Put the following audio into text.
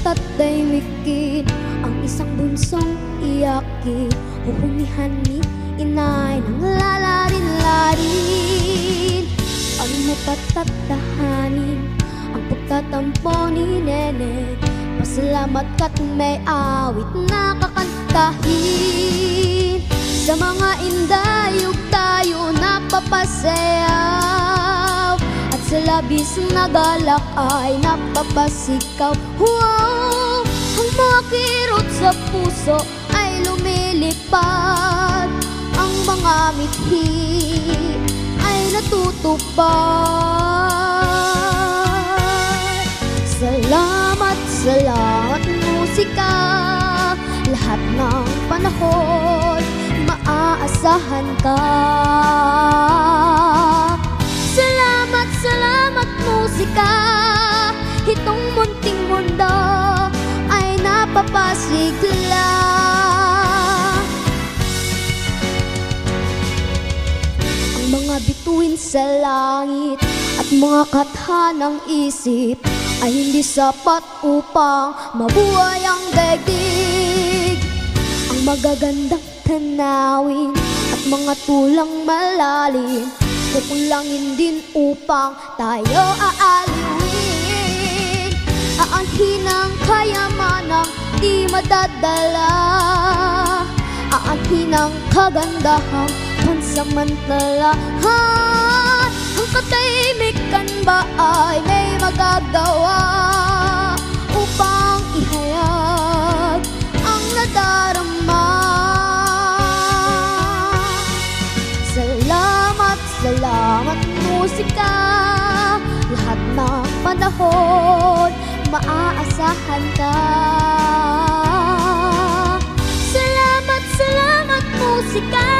at daymikin ang isang bunsong iyakin. Huhumihan ni inay ng lalarin-larin. Ano mo patatahanin ang pagtatampo ni nene? Pasalamat ka't may awit na kakantahin. Sa mga indayog tayo napapasayaw, at sa labis na galak ay napapasikaw. Wow! Ang mga kirot sa puso ay lumilipad, ang mga mithi ay natutupad. Salamat, salamat musika, lahat ng panahon maaasahan ka. Salamat, salamat musika, itong munting mundo ay napapasigla. Ang mga bituin sa langit at mga kathanang isip ay hindi sapat upang mabuhay ang daigdig. Ang magagandang tanawin at mga tulang malalim kukulangin din upang tayo aaliwin. Aanhin ang kayamanang di madadala, aanhin ang kagandahang pansamantala. Ang katahimikan ba ay may magagawa upang ihayag ang nadarama? Salamat, salamat musika, lahat ng panahon maaasahan ka. Salamat, salamat musika,